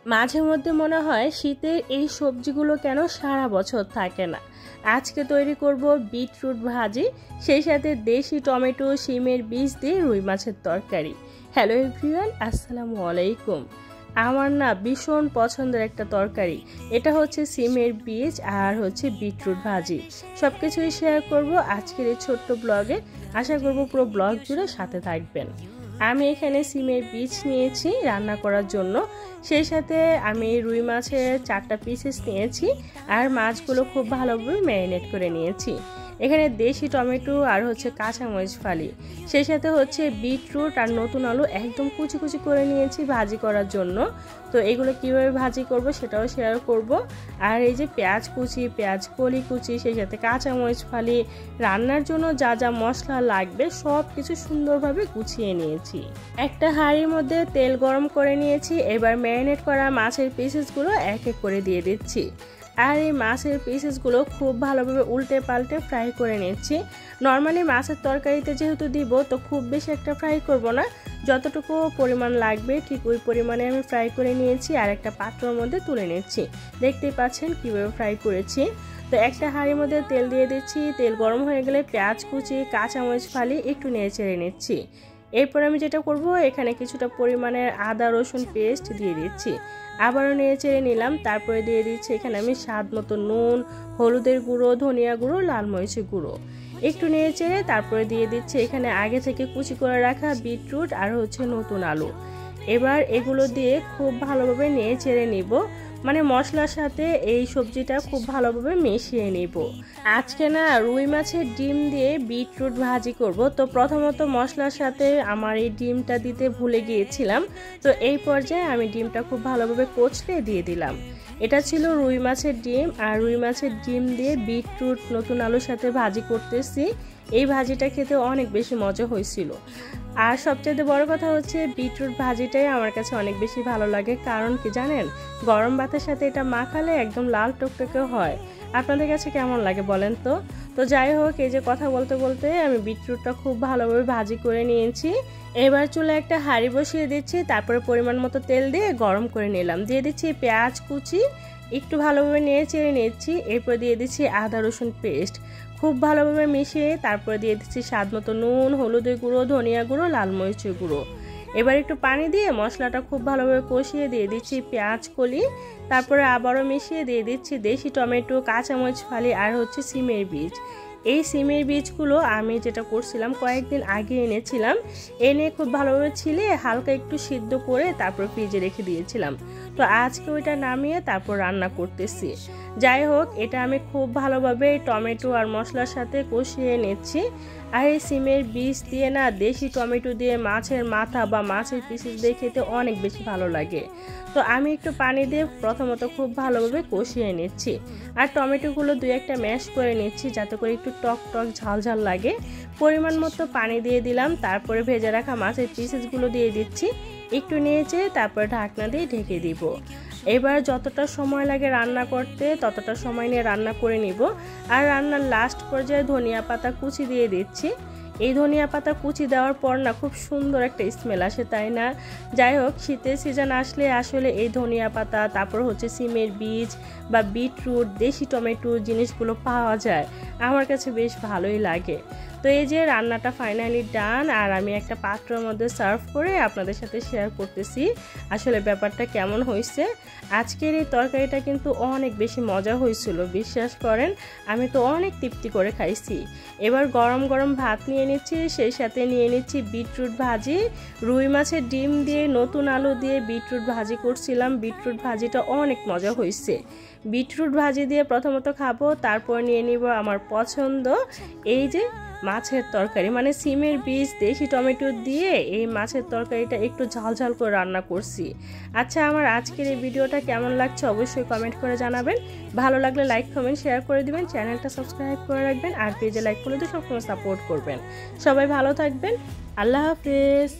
মাঝে মধ্যে মনে হয় শীতের এই সবজিগুলো কেন সারা বছর থাকে না। আজকে তৈরি করব বিটরুট ভাজি, সেই সাথে দেশি টমেটো শিমের বীজ দিয়ে রুই মাছের তরকারি। হ্যালো এভরিওয়ান, আসসালামু আলাইকুম। আমার না ভীষণ পছন্দের একটা তরকারি, এটা হচ্ছে শিমের বীজ আর হচ্ছে বিটরুট ভাজি। সব কিছুই শেয়ার করব আজকের এই ছোট্ট ব্লগে। আশা করব পুরো ব্লগ জুড়ে সাথে থাকবেন। আমি এখানে শিমের বীজ নিয়েছি রান্না করার জন্য, সেই সাথে আমি রুই মাছের 4টা পিসেস নিয়েছি আর মাছগুলো খুব ভালোভাবে ম্যারিনেট করে নিয়েছি। এখানে দেশি টমেটো আর হচ্ছে কাঁচামরিচ ফালি, সেই সাথে হচ্ছে বিটরুট আর নতুন আলু একদম কুচি কুচি করে নিয়েছি ভাজি করার জন্য। তো এগুলো কিভাবে ভাজি করব সেটাও শেয়ার করব। আর এই যে পেঁয়াজ কুচি, পেঁয়াজ কলি কুচি, সেই সাথে কাঁচামরিচ ফালি, রান্নার জন্য যা যা মশলা লাগবে সব কিছু সুন্দরভাবে গুছিয়ে নিয়েছি। একটা হাঁড়ির মধ্যে তেল গরম করে নিয়েছি। এবার ম্যারিনেট করা মাছের পিসেসগুলো এক এক করে দিয়ে দিচ্ছি। আর এই মাছের পিসেসগুলো খুব ভালোভাবে উল্টে পাল্টে ফ্রাই করে নিচ্ছি। নর্মালি মাছের তরকারিতে যেহেতু দিব, তো খুব বেশি একটা ফ্রাই করব না, যতটুকু পরিমাণ লাগবে ঠিক ওই পরিমাণে আমি ফ্রাই করে নিয়েছি আর একটা পাত্রের মধ্যে তুলে নিচ্ছি। দেখতেই পাচ্ছেন কিভাবে ফ্রাই করেছি। তো একটা হাঁড়ির মধ্যে তেল দিয়ে দিচ্ছি। তেল গরম হয়ে গেলে পেঁয়াজ কুচি, কাঁচামরিচ ফালি একটু নেড়ে চেড়ে নিচ্ছি। এরপর আমি যেটা করব, এখানে কিছুটা পরিমাণের আদা রসুন পেস্ট দিয়ে দিচ্ছি। আবারও নেড়ে চেড়ে নিলাম। তারপরে দিয়ে দিচ্ছি এখানে আমি স্বাদ মতো নুন, হলুদের গুঁড়ো, ধনিয়া গুঁড়ো, লাল মরিচের গুঁড়ো। একটু নেড়ে চেড়ে তারপরে দিয়ে দিচ্ছি এখানে আগে থেকে কুচি করে রাখা বিটরুট আর হচ্ছে নতুন আলু। এবার এগুলো দিয়ে খুব ভালোভাবে নেড়ে চেড়ে নিব, মানে মশলার সাথে এই সবজিটা খুব ভালোভাবে মিশিয়ে নিব। আজকে না রুই মাছের ডিম দিয়ে বিটরুট ভাজি করব। তো প্রথমত মশলার সাথে আমার এই ডিমটা দিতে ভুলে গিয়েছিলাম। তো এই পর্যায়ে আমি ডিমটা খুব ভালোভাবে কচলে দিয়ে দিলাম। এটা ছিল রুই মাছের ডিম, আর রুই মাছের ডিম দিয়ে বিটরুট নতুন আলুর সাথে ভাজি করতেছি। এই ভাজিটা খেতে অনেক বেশি মজা হয়েছিল। আর সবচেয়ে বড় কথা হচ্ছে বিটরুট ভাজিটাই আমার কাছে অনেক বেশি ভালো লাগে। কারণ কি জানেন, গরম ভাতের সাথে এটা মাখালে একদম লাল টকটকে হয়। আপনাদের কাছে কেমন লাগে বলেন তো? তো যাই হোক, এই যে কথা বলতে বলতে আমি বিটরুটটা খুব ভালোভাবে ভাজি করে নিয়েছি। এবার চুলে একটা হাঁড়ি বসিয়ে দিচ্ছি। তারপরে পরিমাণ মতো তেল দিয়ে গরম করে নিলাম। দিয়ে দিচ্ছি পেঁয়াজ কুচি, একটু ভালোভাবে নেড়ে চেড়ে নিচ্ছি। এরপর দিয়ে দিচ্ছি আদা রসুন পেস্ট, খুব ভালোভাবে মিশিয়ে তারপরে দিয়ে দিচ্ছি স্বাদ মতো নুন, হলুদের গুঁড়ো, ধনিয়া গুঁড়ো, লাল মরিচের গুঁড়ো। এবার একটু পানি দিয়ে মশলাটা খুব ভালোভাবে কষিয়ে দিয়ে দিচ্ছি পেঁয়াজ কলি। তারপরে আবারও মিশিয়ে দিয়ে দিচ্ছি দেশি টমেটো, কাঁচামরিচ ফালি আর হচ্ছে শিমের বীজ। এই শিমের বীজগুলো আমি যেটা করছিলাম, কয়েকদিন আগে এনেছিলাম, এনে খুব ভালোভাবে ছিলে হালকা একটু সিদ্ধ করে তারপর ফ্রিজে রেখে দিয়েছিলাম। তো আজকে ওইটা নামিয়ে তারপর রান্না করতেছি। যাই হোক, এটা আমি খুব ভালোভাবে টমেটো আর মশলার সাথে কষিয়ে নিচ্ছি। আর এই শিমের বীজ দিয়ে না দেশি টমেটো দিয়ে মাছের মাথা বা মাছের পিসেস দিয়ে খেতে অনেক বেশি ভালো লাগে। তো আমি একটু পানি দিয়ে প্রথমত খুব ভালোভাবে কষিয়ে নিচ্ছি। আর টমেটোগুলো 2-1টা ম্যাশ করে নিচ্ছি যাতে করে একটু টক টক ঝাল ঝাল লাগে। পরিমাণ মতো পানি দিয়ে দিলাম। তারপরে ভেজে রাখা মাছের পিসেসগুলো দিয়ে দিচ্ছি। একটু নিয়েছে তারপরে ঢাকনা দিয়ে ঢেকে দিব। এবার যতটা সময় লাগে রান্না করতে ততটা সময় নিয়ে রান্না করে নিব। আর রান্নার লাস্ট পর্যায়ে ধনিয়া পাতা কুচি দিয়ে দিচ্ছি। এই ধনিয়া পাতা কুচি দেওয়ার পর না খুব সুন্দর একটা স্মেল আসে, তাই না? যাই হোক, শীতের সিজন আসলে আসলে এই ধনিয়া পাতা, তারপর হচ্ছে শিমের বীজ বা বিটরুট, দেশি টমেটো জিনিসগুলো পাওয়া যায়। আমার কাছে বেশ ভালোই লাগে। তো এই যে রান্নাটা ফাইনালি ডান, আর আমি একটা পাত্রের মধ্যে সার্ভ করে আপনাদের সাথে শেয়ার করতেছি আসলে ব্যাপারটা কেমন হয়েছে। আজকের এই তরকারিটা কিন্তু অনেক বেশি মজা হয়েছিল, বিশ্বাস করেন। আমি তো অনেক তৃপ্তি করে খাইছি। এবার গরম গরম ভাত নিয়ে নিচ্ছি, সেই সাথে নিয়ে নিচ্ছি বিটরুট ভাজি। রুই মাছের ডিম দিয়ে নতুন আলু দিয়ে বিটরুট ভাজি করছিলাম। বিটরুট ভাজিটা অনেক মজা হয়েছে। বিটরুট ভাজি দিয়ে প্রথমত খাবো, তারপর নিয়ে নিব আমার পছন্দ এই যে মাছের তরকারি, মানে শিমের বীজ দেশি টমেটো দিয়ে এই মাছের তরকারিটা একটু ঝাল ঝাল করে রান্না করছি। আচ্ছা, আমার আজকের এই ভিডিওটা কেমন লাগছে অবশ্যই কমেন্ট করে জানাবেন। ভালো লাগলে লাইক কমেন্ট শেয়ার করে দিবেন, চ্যানেলটা সাবস্ক্রাইব করে রাখবেন, আর পেজে লাইক করে দিয়ে সবসময় সাপোর্ট করবেন। সবাই ভালো থাকবেন। আল্লাহ হাফেজ।